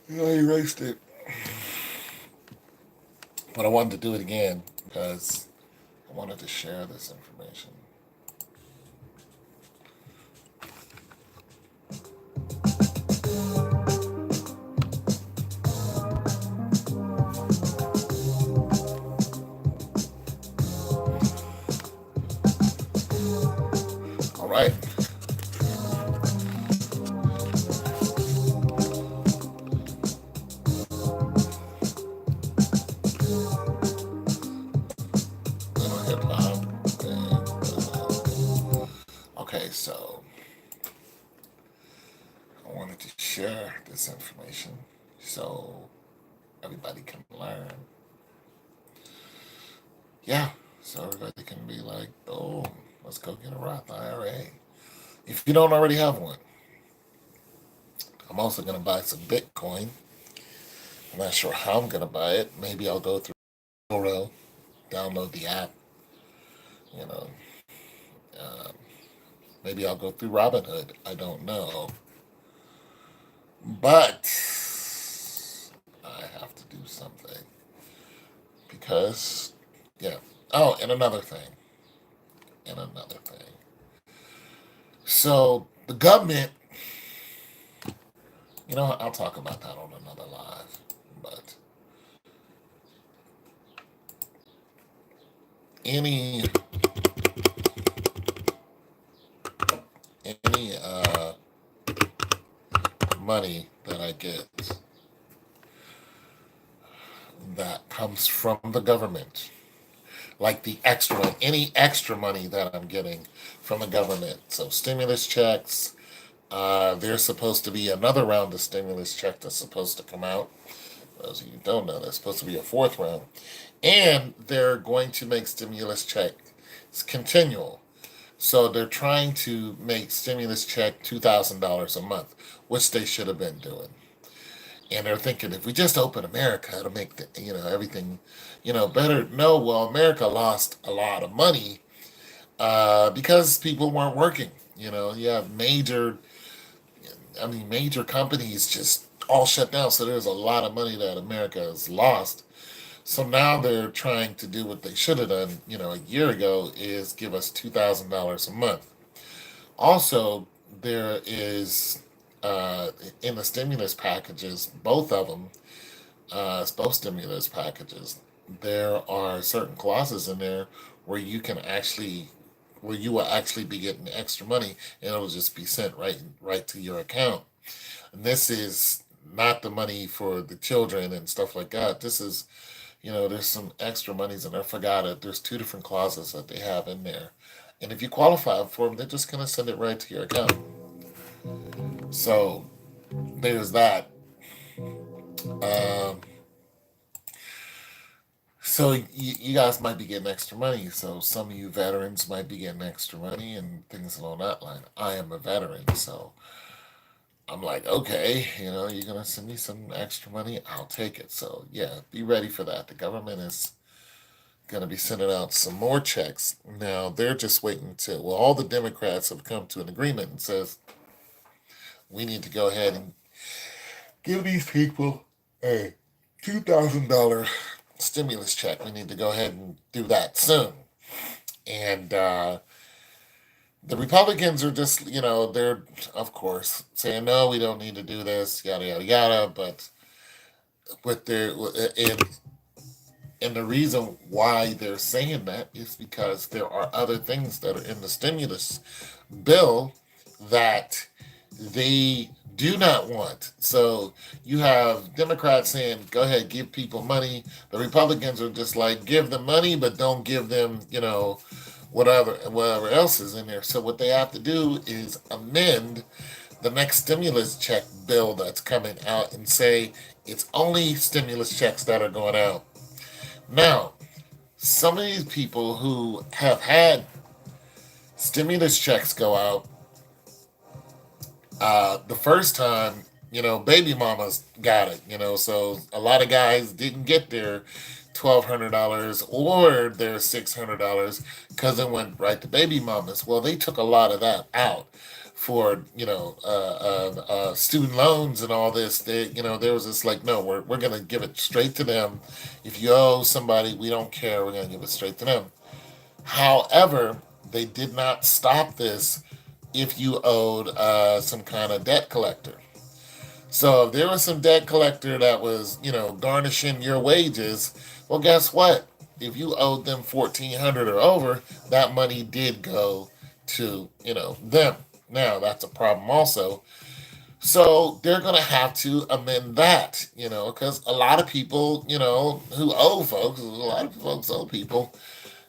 I erased it, but I wanted to do it again because I wanted to share this information. All right. Little hip hop thing. Okay, so I wanted to share this information so everybody can learn. Yeah, so everybody can be like, oh, let's go get a Roth IRA. If you don't already have one, I'm also going to buy some Bitcoin. I'm not sure how I'm going to buy it. Maybe I'll go through Roth, download the app, you know. Um, Maybe I'll go through Robinhood. I don't know. But I have to do something because, yeah. Oh, and another thing. And another thing. So the government, I'll talk about that on another live. But any any money that I get that comes from the government, like the extra any extra money that I'm getting from the government, so stimulus checks. There's supposed to be another round of stimulus check that's supposed to come out. Those of you who don't know, there's supposed to be a fourth round. And they're going to make stimulus checks continual. So they're trying to make stimulus check $2,000 a month, which they should have been doing. And they're thinking if we just open America, it'll make everything better. No, well, America lost a lot of money because people weren't working. You have major companies just all shut down. So there's a lot of money that America has lost. So now they're trying to do what they should have done, a year ago, is give us $2,000 a month. Also, there is in the stimulus packages, both of them, both stimulus packages, there are certain clauses in there where you can actually, where you will actually be getting extra money, and it'll just be sent right to your account. And this is not the money for the children and stuff like that. This is, there's some extra monies, and I forgot it. There's two different clauses that they have in there, and if you qualify for them, they're just gonna send it right to your account. So there's that. Um, so you guys might be getting extra money. So some of you veterans might be getting extra money and things along that line. I am a veteran, so I'm like, okay, you're gonna send me some extra money, I'll take it. So yeah, be ready for that. The government is gonna be sending out some more checks. Now they're just waiting to. Well, all the Democrats have come to an agreement and says we need to go ahead and give these people a $2,000 stimulus check. We need to go ahead and do that soon. And the Republicans are just, they're, of course, saying, no, we don't need to do this, yada, yada, yada. But with their, and, and the reason why they're saying that is because there are other things that are in the stimulus bill that they do not want. So you have Democrats saying, go ahead, give people money. The Republicans are just like, give them money, but don't give them, whatever else is in there. So what they have to do is amend the next stimulus check bill that's coming out and say it's only stimulus checks that are going out. Now, some of these people who have had stimulus checks go out the first time, baby mamas got it, so a lot of guys didn't get their $1,200 or their $600 because it went right to baby mamas. Well, they took a lot of that out. for student loans and all this. There was this like, no, we're gonna give it straight to them. If you owe somebody, we don't care. We're gonna give it straight to them. However, they did not stop this if you owed some kind of debt collector. So if there was some debt collector that was, garnishing your wages, well, guess what? If you owed them 1,400 or over, that money did go to, them. Now that's a problem also. So they're gonna have to amend that, because a lot of people, who owe folks, a lot of folks owe people,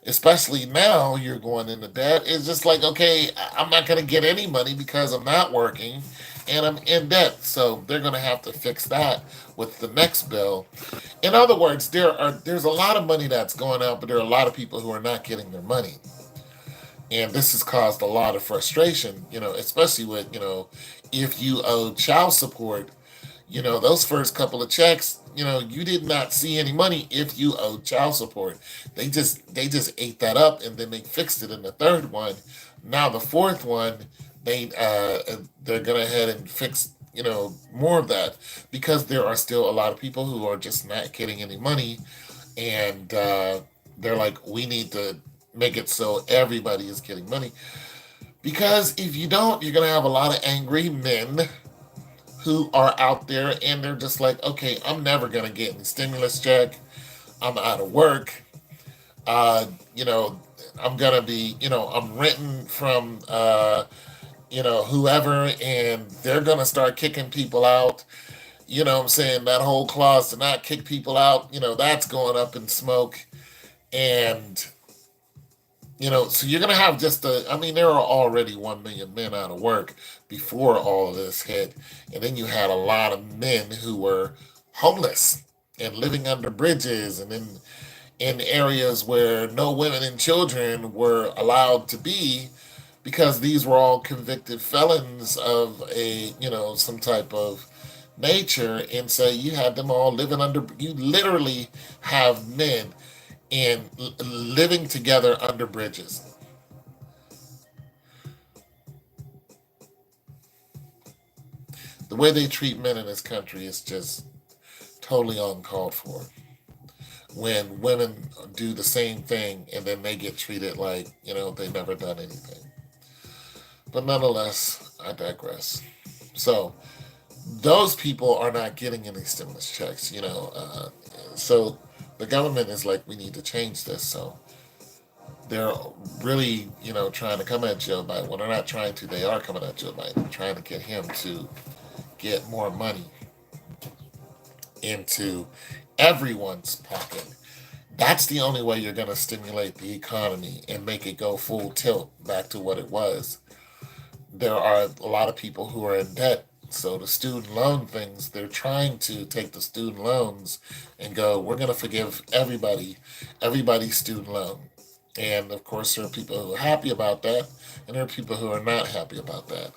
especially now you're going into debt. It's just like, okay, I'm not going to get any money because I'm not working and I'm in debt. So they're going to have to fix that with the next bill. In other words, there's a lot of money that's going out, but there are a lot of people who are not getting their money. And this has caused a lot of frustration, especially with, if you owe child support, those first couple of checks, you did not see any money if you owed child support. They just ate that up and then they fixed it in the third one. Now the fourth one, they're gonna ahead and fix more of that because there are still a lot of people who are just not getting any money, and they're like, we need to make it so everybody is getting money because if you don't, you're gonna have a lot of angry men who are out there and they're just like, okay, I'm never gonna get any stimulus check. I'm out of work. Uh, you know, I'm gonna be, I'm renting from, whoever, and they're gonna start kicking people out. What I'm saying? That whole clause to not kick people out, that's going up in smoke. And so you're going to have I mean, there are already 1 million men out of work before all of this hit. And then you had a lot of men who were homeless and living under bridges and in areas where no women and children were allowed to be because these were all convicted felons of some type of nature. And so you had them all living you literally have men and living together under bridges. The way they treat men in this country is just totally uncalled for. When women do the same thing and then they get treated like, they never done anything. But nonetheless, I digress. So those people are not getting any stimulus checks, so the government is like, we need to change this. So they're really, trying to come at Joe Biden. Well, they're not trying to. They are coming at Joe Biden. They're trying to get him to get more money into everyone's pocket. That's the only way you're going to stimulate the economy and make it go full tilt back to what it was. There are a lot of people who are in debt. So the student loan things, they're trying to take the student loans and go, we're going to forgive everybody's student loan. And of course, there are people who are happy about that, and there are people who are not happy about that.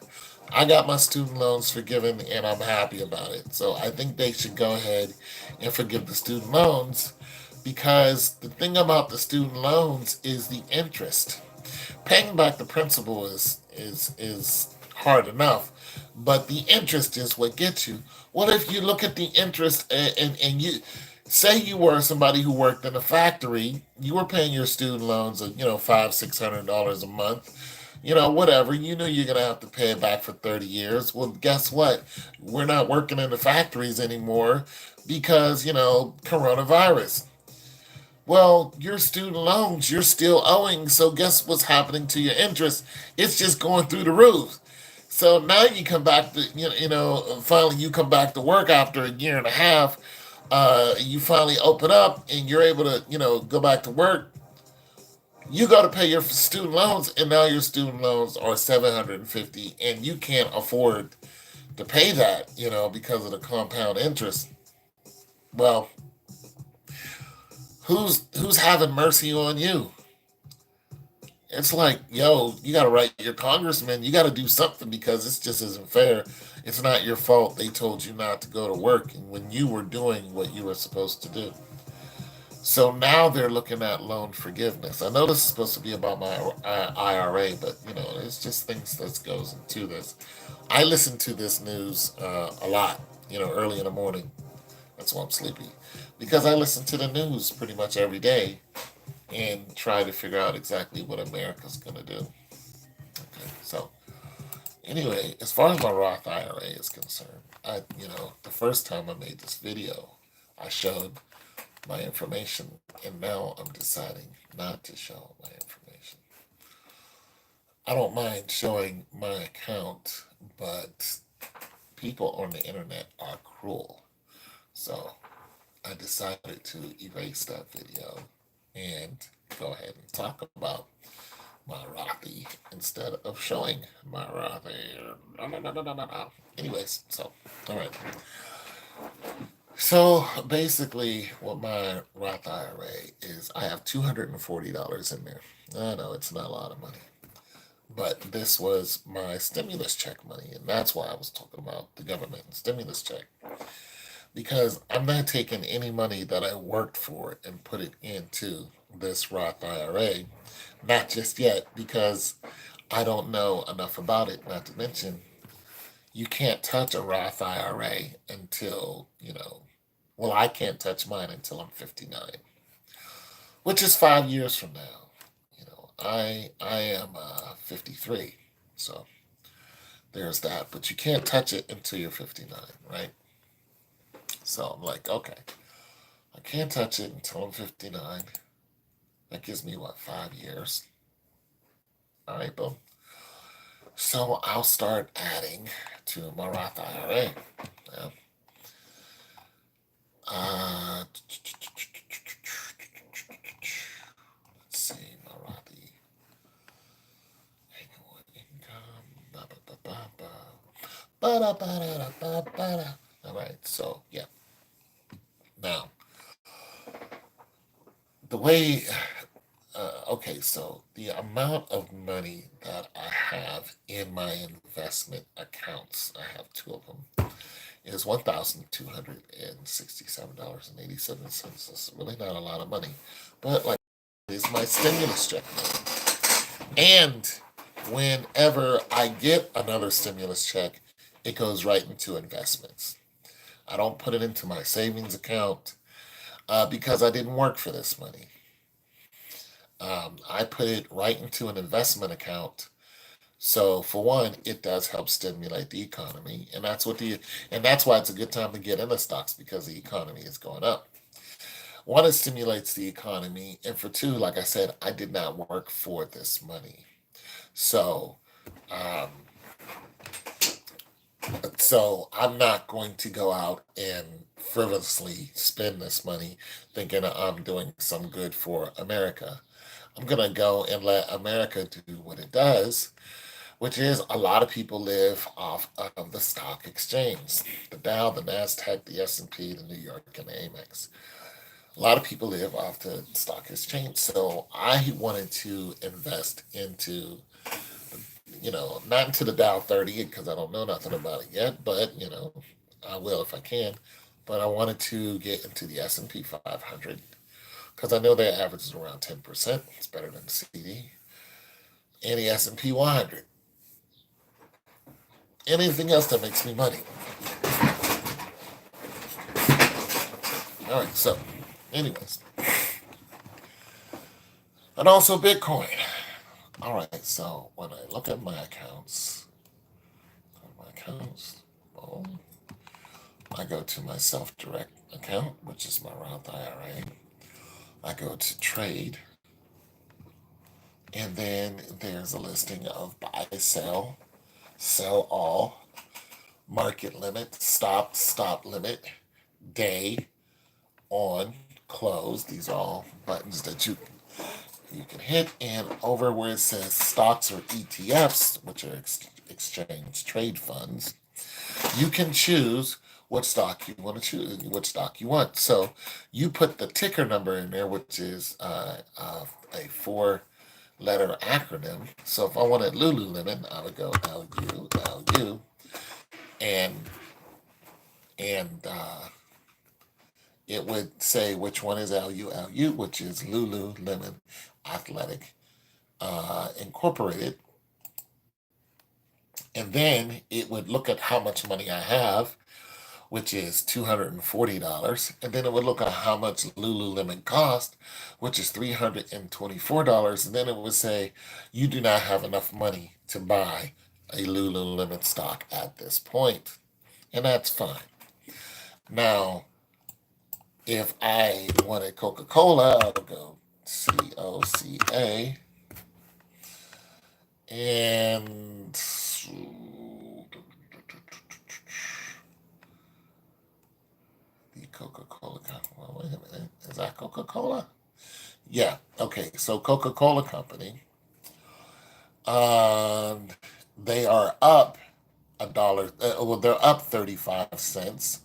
I got my student loans forgiven, and I'm happy about it. So I think they should go ahead and forgive the student loans because the thing about the student loans is the interest. Paying back the principal is hard enough, but the interest is what gets you. What if you look at the interest and you say you were somebody who worked in a factory, you were paying your student loans of $500-600 a month, whatever. You knew you're gonna have to pay it back for 30 years. Well, guess what? We're not working in the factories anymore because coronavirus. Well, your student loans you're still owing, so guess what's happening to your interest? It's just going through the roof. So now you come back to finally you come back to work after a year and a half. You finally open up and you're able to go back to work. You go to pay your student loans, and now your student loans are 750, and you can't afford to pay that because of the compound interest. Well, who's having mercy on you? It's like, yo, you got to write your congressman. You got to do something because this just isn't fair. It's not your fault they told you not to go to work and when you were doing what you were supposed to do. So now they're looking at loan forgiveness. I know this is supposed to be about my IRA, but it's just things that goes into this. I listen to this news a lot, early in the morning. That's why I'm sleepy, because I listen to the news pretty much every day and try to figure out exactly what America's gonna do. Okay, so anyway, as far as my Roth IRA is concerned, the first time I made this video, I showed my information, and now I'm deciding not to show my information. I don't mind showing my account, but people on the internet are cruel. So I decided to erase that video and go ahead and talk about my Rothy instead of showing my Rothy. No, no, no, no, no, no, no. Anyways, so, all right. So basically, what my Roth IRA is, I have $240 in there. I know it's not a lot of money, but this was my stimulus check money, and that's why I was talking about the government stimulus check. Because I'm not taking any money that I worked for and put it into this Roth IRA, not just yet, because I don't know enough about it. Not to mention, you can't touch a Roth IRA until, well, I can't touch mine until I'm 59, which is 5 years from now. I am 53, so there's that. But you can't touch it until you're 59, right? So I'm like, okay, I can't touch it until I'm 59. That gives me what, 5 years? All right, boom. So I'll start adding to my Roth IRA. Yeah. Let's see, my Roth income. All right, so yeah. Now, the way, okay, so the amount of money that I have in my investment accounts, I have two of them, is $1,267.87. It's really not a lot of money, but like, is my stimulus check money. And whenever I get another stimulus check, it goes right into investments. I don't put it into my savings account because I didn't work for this money. I put it right into an investment account. So for one, it does help stimulate the economy, and that's why it's a good time to get into stocks, because the economy is going up. One, it stimulates the economy, and for two, like I said, I did not work for this money. So, um, so I'm not going to go out and frivolously spend this money thinking I'm doing some good for America. I'm going to go and let America do what it does, which is a lot of people live off of the stock exchange. The Dow, the NASDAQ, the S&P, the New York, and the Amex. A lot of people live off the stock exchange. So I wanted to invest into, not into the Dow 30 because I don't know nothing about it yet, but, I will if I can. But I wanted to get into the S&P 500 because I know their average is around 10%. It's better than the CD. And the S&P 100. Anything else that makes me money. All right, so, anyways. And also Bitcoin. All right, so when I look at my accounts, well, I go to my self-direct account, which is my Roth IRA. I go to trade, and then there's a listing of buy, sell all, market limit, stop limit, day, on, close. These are all buttons that you can hit, and over where it says stocks or ETFs, which are exchange trade funds, you can choose what stock you want to choose, what stock you want. So you put the ticker number in there, which is a four-letter acronym. So if I wanted Lululemon, I would go LU, and and it would say which one is LULU, which is Lululemon Athletic Incorporated. And then it would look at how much money I have, which is $240. And then it would look at how much Lululemon cost, which is $324. And then it would say, you do not have enough money to buy a Lululemon stock at this point. And that's fine. Now, if I wanted Coca-Cola, I would go COCA and the Coca-Cola company. Well, wait a minute. Is that Coca-Cola? Yeah. Okay. So Coca-Cola Company. Um, they are up a dollar. Well, they're up 35 cents,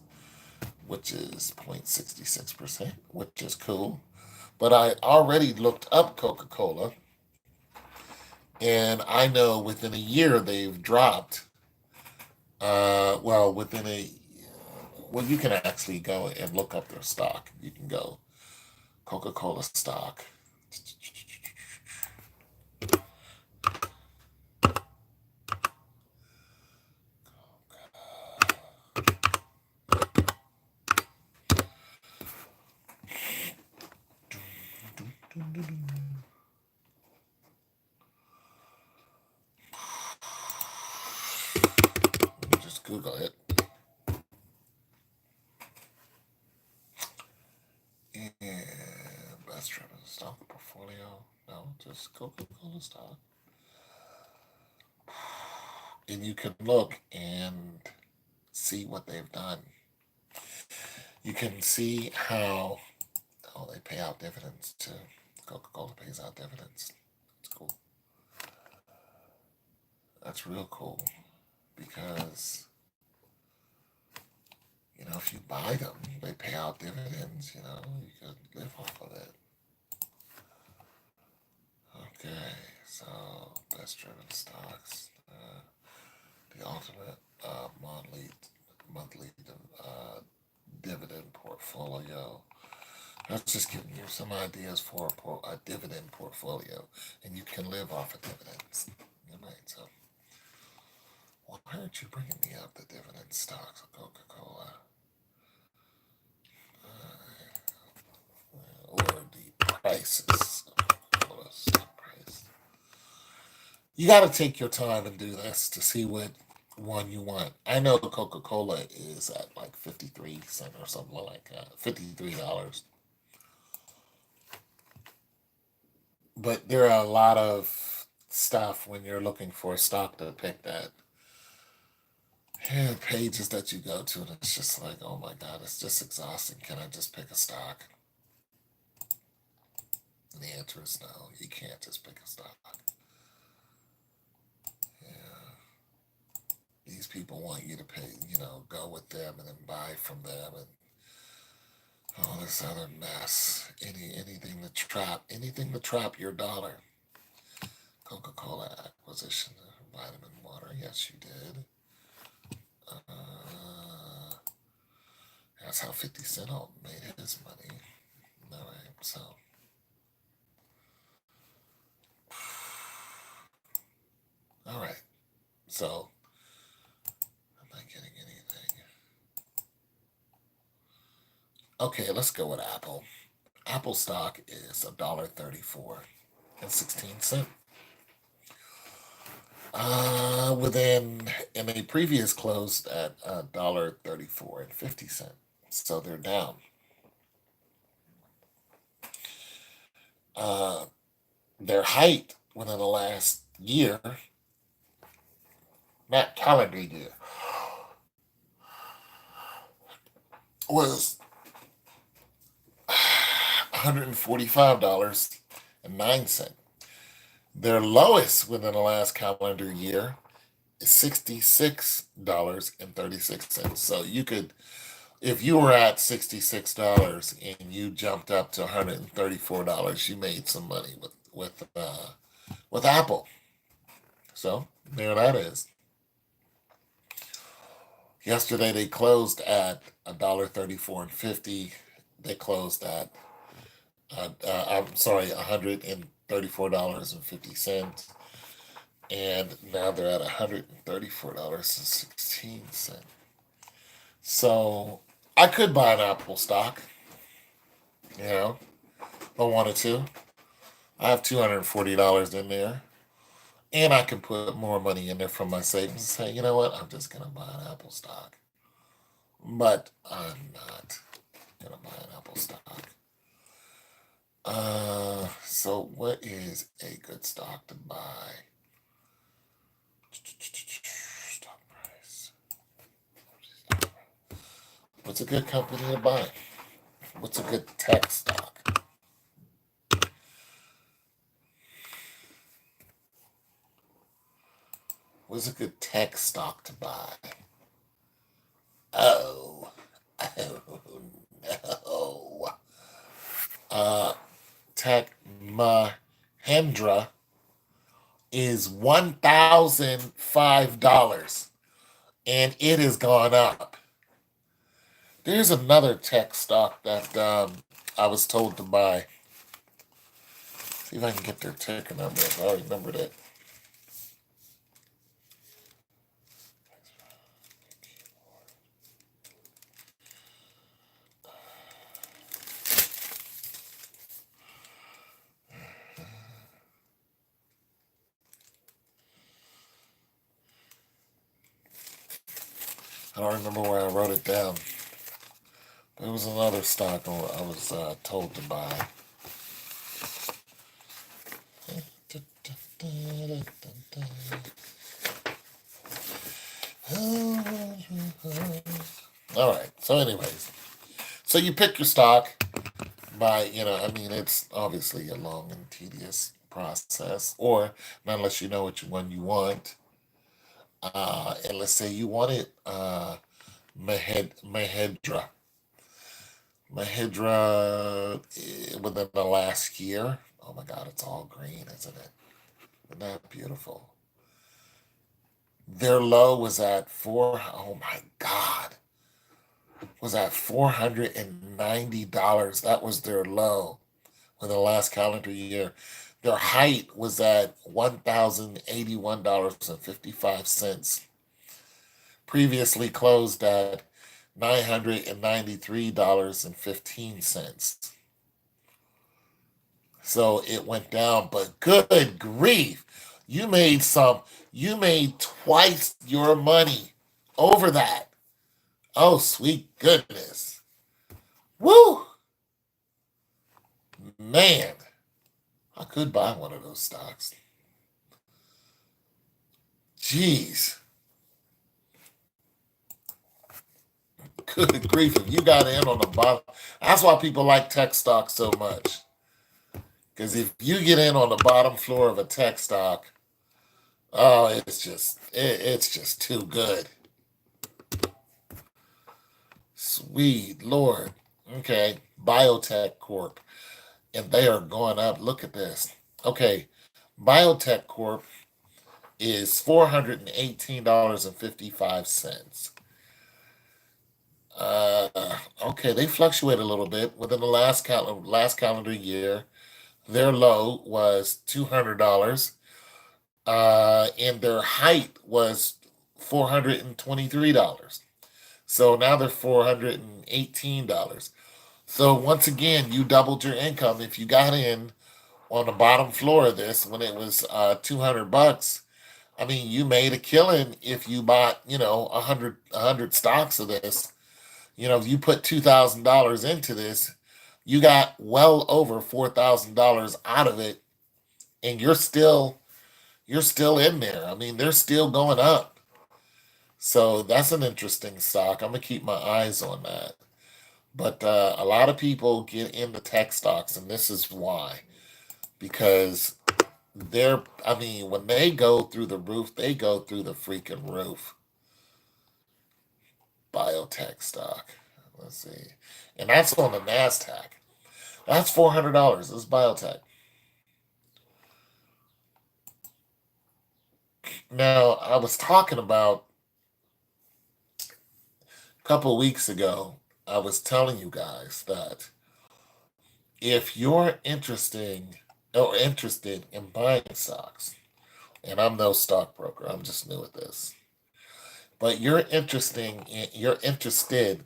which is 0.66%, which is cool. But I already looked up Coca-Cola, and I know within a year they've dropped. Well, within a well, you can actually go and look up their stock. You can go Coca-Cola stock. Just Google it. And best driven stock portfolio. No, just Coca-Cola stock. And you can look and see what they've done. You can see how they pay out dividends too. Coca-Cola pays out dividends. That's cool. That's real cool because if you buy them, they pay out dividends. You could live off of it. Okay, so best driven stocks, the ultimate monthly dividend portfolio. That's just giving you some ideas for a dividend portfolio, and you can live off of dividends. So, why aren't you bringing me up the dividend stocks of Coca-Cola? Or the prices of Coca-Cola stock price. You got to take your time and do this to see what one you want. I know Coca-Cola is at like 53 cents or something like that, $53. But there are a lot of stuff when you're looking for a stock to pick that pages that you go to, and it's just like, oh my God, it's just exhausting. Can I just pick a stock? And the answer is no, you can't just pick a stock. Yeah. These people want you to pay, go with them and then buy from them and all this other mess. Anything to trap your dollar. Coca-Cola acquisition of vitamin water. Yes, you did. That's how 50 Cent made his money. All right, so. All right, so. I'm not getting anything. Okay, let's go with Apple. Apple stock is $1.34.16. In a previous closed at $1.34.50. So they're down. Their height within the last year, not calendar year, was $145.09. Their lowest within the last calendar year is $66.36. So you could, if you were at $66 and you jumped up to $134, you made some money with Apple. So there that is. Yesterday they closed at $1.34.50. They closed at I'm sorry, $134.50, and now they're at $134.16. So I could buy an Apple stock, you know, if I wanted to. I have $240 in there, and I can put more money in there from my savings and say, you know what, I'm just gonna buy an Apple stock. But I'm not gonna buy an Apple stock. So what is a good stock to buy? Stock price. What's a good company to buy? What's a good tech stock? What's a good tech stock to buy? Oh, oh no. Uh, Tech Mahindra is $1,005, and it has gone up. There's another tech stock that I was told to buy. See if I can get their ticker number. I remembered it. I don't remember where I wrote it down. There was another stock I was told to buy. All right. So, anyways, so you pick your stock by, I mean, it's obviously a long and tedious process, or not unless you know which one you want. And let's say you want it, Mahindra. Mahindra within the last year. Oh my God, it's all green, isn't it? Isn't that beautiful? Their low was at four. Oh my God, was at $490. That was their low in the last calendar year. Their height was at $1,081.55. Previously closed at $993.15. So it went down, but good grief. You made some, you made twice your money over that. Oh, sweet goodness. Woo! Man, I could buy one of those stocks. Jeez. Good grief. If you got in on the bottom, that's why people like tech stocks so much. Because if you get in on the bottom floor of a tech stock, oh, it's just too good. Sweet Lord. Okay, Biotech Corp. And they are going up. Look at this. Okay, Biotech Corp is $418.55. Uh, okay, they fluctuate a little bit within the last calendar year. Their low was $200, and their height was $423. So now they're $418. So once again, you doubled your income if you got in on the bottom floor of this when it was $200. I mean, you made a killing if you bought, a hundred stocks of this. If you put $2,000 into this, you got well over $4,000 out of it, and you're still in there. I mean, they're still going up. So that's an interesting stock. I'm gonna keep my eyes on that. But a lot of people get into tech stocks, and this is why. Because I mean, when they go through the roof, they go through the freaking roof. Biotech stock. Let's see. And that's on the NASDAQ. That's $400. This is biotech. Now, I was talking about a couple of weeks ago. I was telling you guys that if you're interested in buying stocks, and I'm no stockbroker, I'm just new at this, but you're interested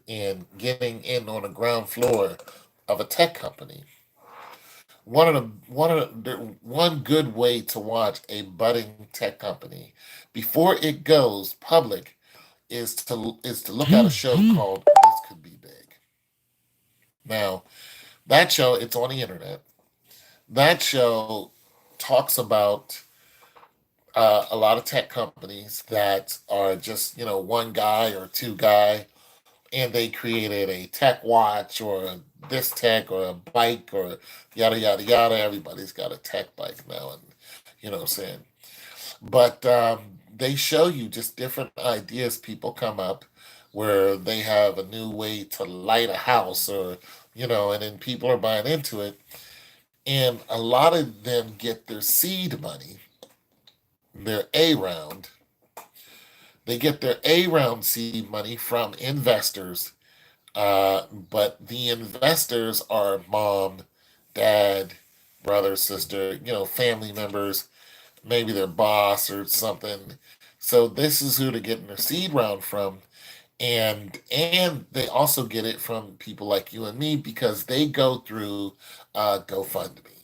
in getting in on the ground floor of a tech company. One good way to watch a budding tech company before it goes public is to look at a show called This Could Be Big. Now, that show, it's on the internet. That show talks about a lot of tech companies that are just, one guy or two guy, and they created a tech watch or this tech or a bike or yada, yada, yada. Everybody's got a tech bike now, and you know what I'm saying? But they show you just different ideas people come up where they have a new way to light a house or, and then people are buying into it. And a lot of them get their seed money, their A round. They get their A round seed money from investors, but the investors are mom, dad, brother, sister, family members, maybe their boss or something. So this is who they're getting their seed round from. And they also get it from people like you and me because they go through GoFundMe,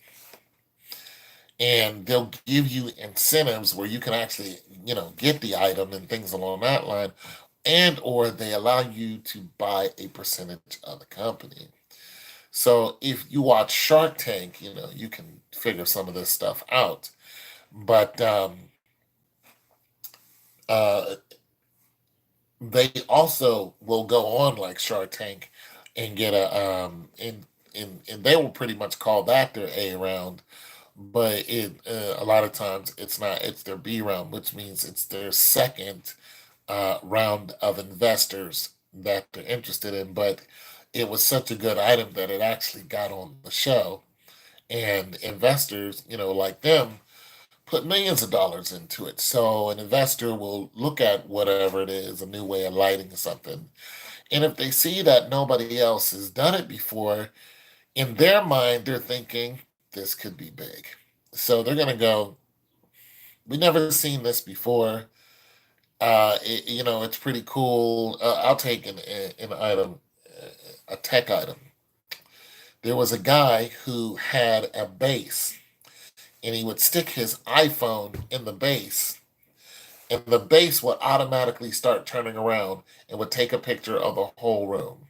and they'll give you incentives where you can actually get the item and things along that line, and or they allow you to buy a percentage of the company. So if you watch Shark Tank, you can figure some of this stuff out. But uh, they also will go on like Shark Tank and get and they will pretty much call that their A round, but it a lot of times it's not. It's their B round, which means it's their second round of investors that they're interested in. But it was such a good item that it actually got on the show, and investors, like them, put millions of dollars into it. So an investor will look at whatever it is, a new way of lighting something. And if they see that nobody else has done it before, in their mind, they're thinking, this could be big. So they're going to go, we never seen this before. It's pretty cool. I'll take an item, a tech item. There was a guy who had a base, and he would stick his iPhone in the base, and the base would automatically start turning around and would take a picture of the whole room.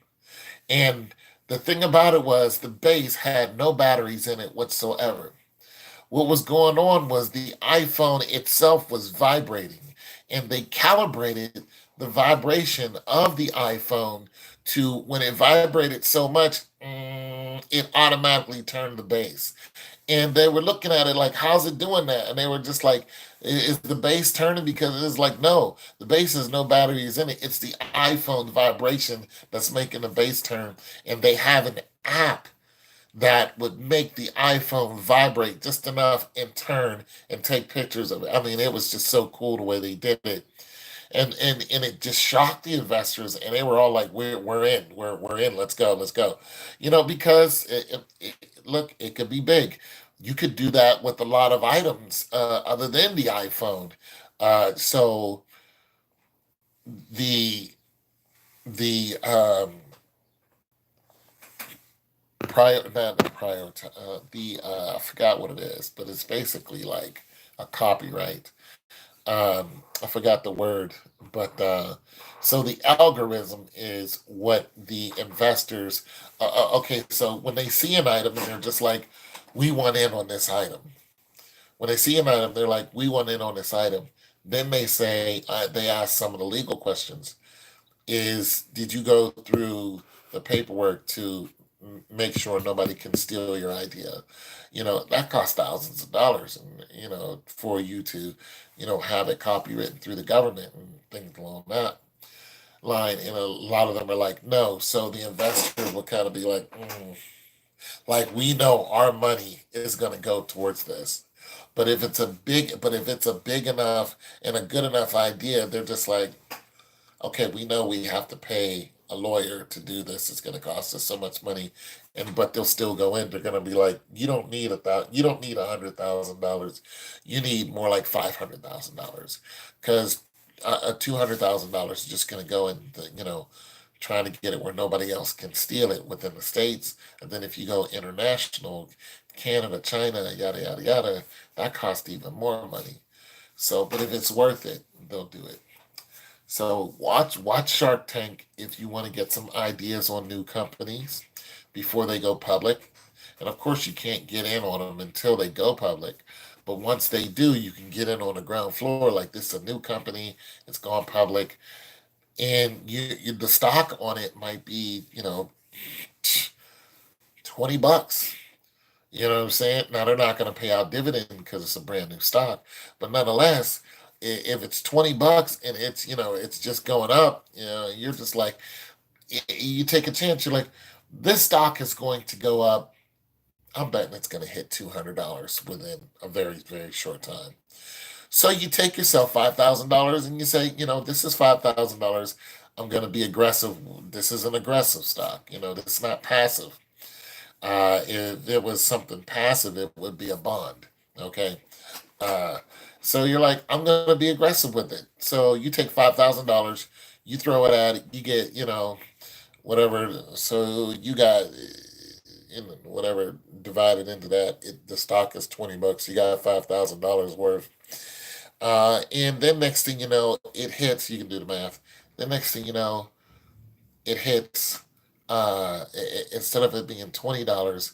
And the thing about it was the base had no batteries in it whatsoever. What was going on was the iPhone itself was vibrating, and they calibrated the vibration of the iPhone to when it vibrated so much, it automatically turned the base. And they were looking at it like, how's it doing that? And they were just like, is the base turning? Because it's like, no, the base has no batteries in it. It's the iPhone vibration that's making the base turn. And they have an app that would make the iPhone vibrate just enough and turn and take pictures of it. I mean, it was just so cool the way they did it. And it just shocked the investors, and they were all like, we're in, let's go, because look, it could be big. You could do that with a lot of items other than the iPhone. So the the prior not the prior the I forgot what it is, but it's basically like a copyright. I forgot the word, but so the algorithm is what the investors. Okay, so when they see an item and they're just like, "We want in on this item." When they see an item, they're like, "We want in on this item." Then they ask some of the legal questions. Did you go through the paperwork to make sure nobody can steal your idea? That costs thousands of dollars, and for you to have it copywritten through the government and things along that line. And a lot of them are like, no. So the investor will kind of be like, like, we know our money is going to go towards this. But if it's a big enough and a good enough idea, they're just like, okay, we know we have to pay a lawyer to do this. It's going to cost us so much money, and but they'll still go in. They're going to be like, you don't need you don't need $100,000. You need more like $500,000, because $200,000 is just going to go into, trying to get it where nobody else can steal it within the states. And then if you go international, Canada, China, yada yada yada, that costs even more money. So, but if it's worth it, they'll do it. So watch Shark Tank if you want to get some ideas on new companies before they go public. And of course, you can't get in on them until they go public. But once they do, you can get in on the ground floor. Like, this is a new company, it's gone public, and the stock on it might be, $20. You know what I'm saying? Now, they're not going to pay out dividend because it's a brand new stock, but nonetheless, if it's $20 and it's just going up, you're just like, you take a chance. You're like, this stock is going to go up. I'm betting it's going to hit $200 within a very, very short time. So you take yourself $5,000 and you say, this is $5,000. I'm going to be aggressive. This is an aggressive stock. This is not passive. If it was something passive, it would be a bond. Okay. Uh, so you're like, I'm going to be aggressive with it. So you take $5,000, you throw it at it, you get, whatever. So you got, whatever divided into that, the stock is $20. You got $5,000 worth. And then next thing you know, it hits. You can do the math. The next thing you know, it hits. Instead of it being $20,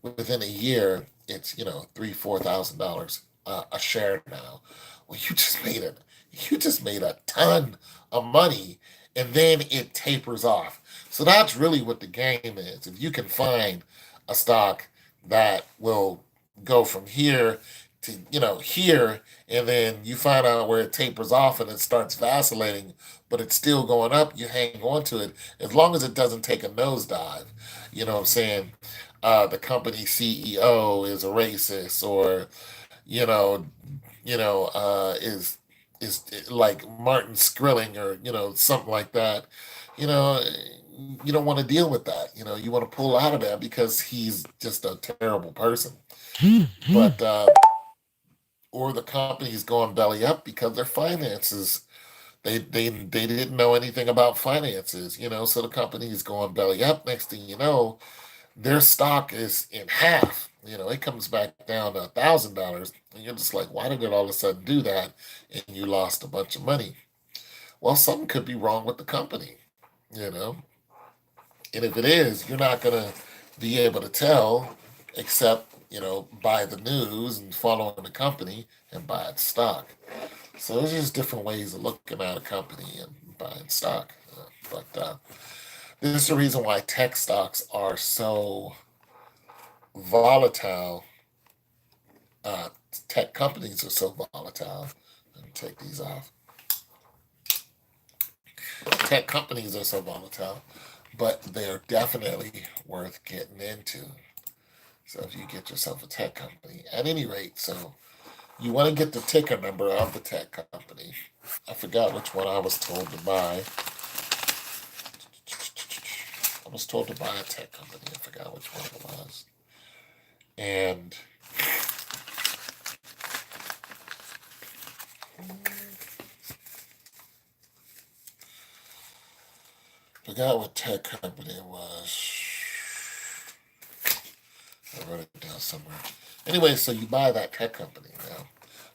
within a year, it's $3,000-4,000 a share now. Well, you just made a ton of money, and then it tapers off. So that's really what the game is. If you can find a stock that will go from here to here, and then you find out where it tapers off and it starts vacillating, but it's still going up, you hang on to it as long as it doesn't take a nosedive. You know what I'm saying? The company CEO is a racist, or you know, is like Martin Skrilling, or something like that. You know, you don't want to deal with that. You want to pull out of that because he's just a terrible person. But or the company's going belly up because their finances, they didn't know anything about finances. So the company's going belly up. Next thing you know, their stock is in half. It comes back down to $1,000, and you're just like, why did it all of a sudden do that? And you lost a bunch of money. Well, something could be wrong with the company, you know. And if it is, you're not gonna be able to tell, except buy the news and following the company and buy its stock. So there's just different ways of looking at a company and buying stock. But this is the reason why tech stocks are so volatile. Uh, Tech companies are so volatile. Let me take these off. Tech companies are so volatile, but they're definitely worth getting into. So if you get yourself a tech company, at any rate, so you want to get the ticker number of the tech company. I forgot which one I was told to buy. I was told to buy a tech company. I forgot which one it was. And forgot what tech company it was. I wrote it down somewhere. Anyway, so you buy that tech company now.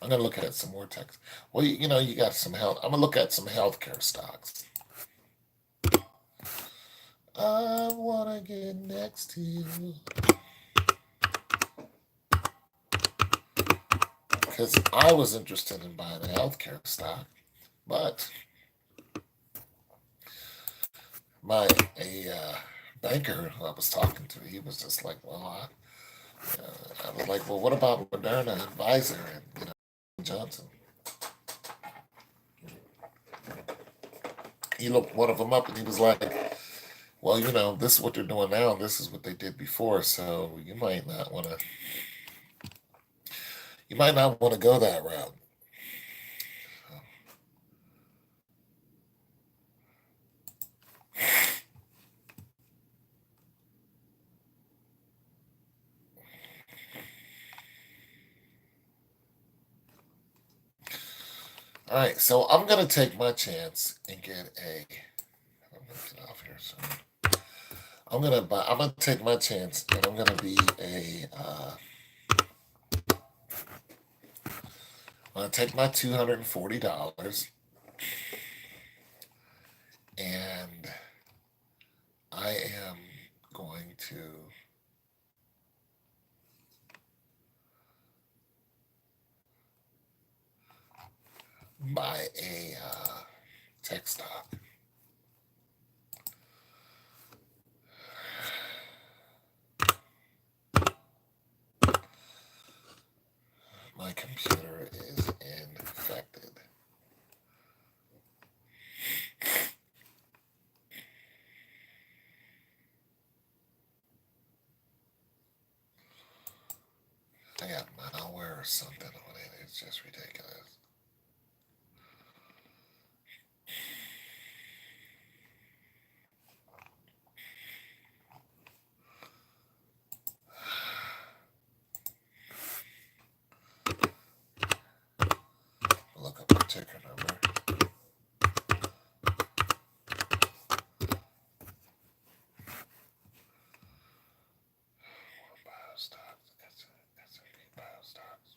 I'm gonna look at some more tech. Well, you got some health. I'm gonna look at some healthcare stocks. I wanna get next to you because I was interested in buying a healthcare stock, but a banker who I was talking to, he was just like, well, I was like, well, what about Moderna and Pfizer and Johnson? He looked one of them up and he was like, well, this is what they're doing now. This is what they did before. So you might not want to go that route. All right, so I'm gonna take my chance and get a. I'm gonna get off here soon. I'm gonna take my chance, and I'm gonna be a. I'm gonna take my $240, and I am going to buy a tech stock. My computer is infected. I got malware or something on it. It's just ridiculous. Look up the ticker number. Biostocks. S&P Biostocks.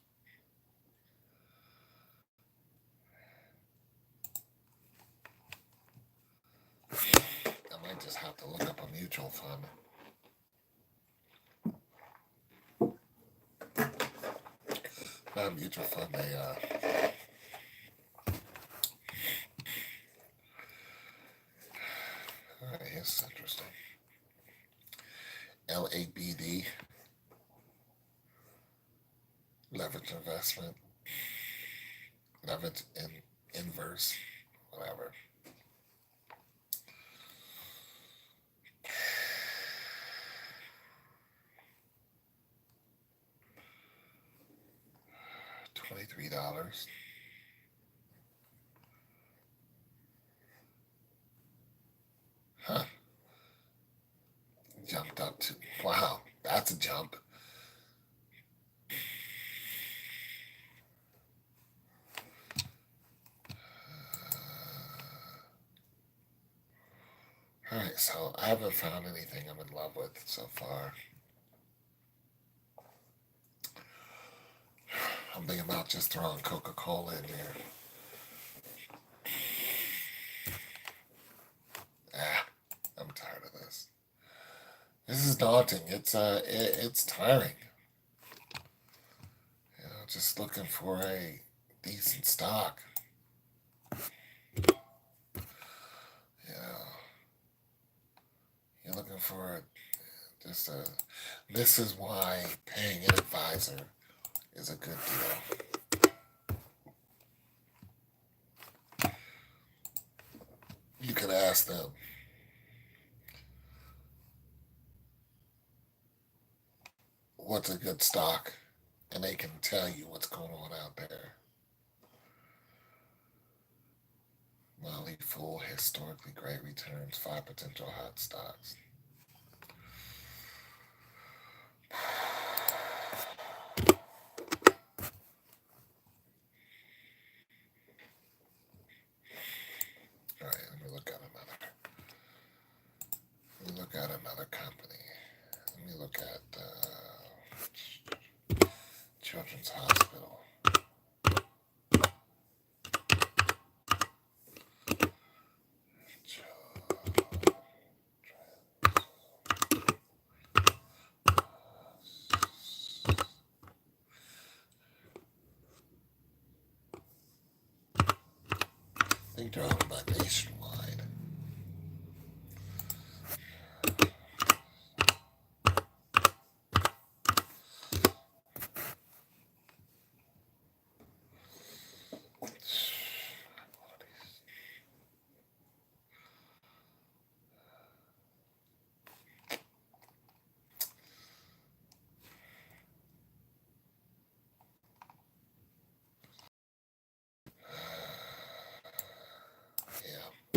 I might just have to look up a mutual fund. Not a mutual fund. Alright, this is interesting. LABD. Leverage investment. Leverage inverse. Whatever. $23. Huh. Jumped up to, wow, that's a jump. Alright, so I haven't found anything I'm in love with so far. I'm thinking about just throwing Coca-Cola in there. I'm tired of this. This is daunting. It's tiring. Just looking for a decent stock. You're looking for just a. This is why paying an advisor is a good deal. You can ask them, what's a good stock, and they can tell you what's going on out there. Motley Fool, historically great returns, 5 potential hot stocks. All right, let me look at another company. Let me look at Children's Hospital. I think they're owned by Nationwide. Yeah.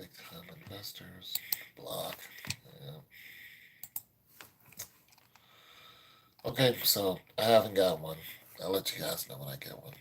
Big time investors. Block. Yeah. Okay, so I haven't got one. I'll let you guys know when I get one.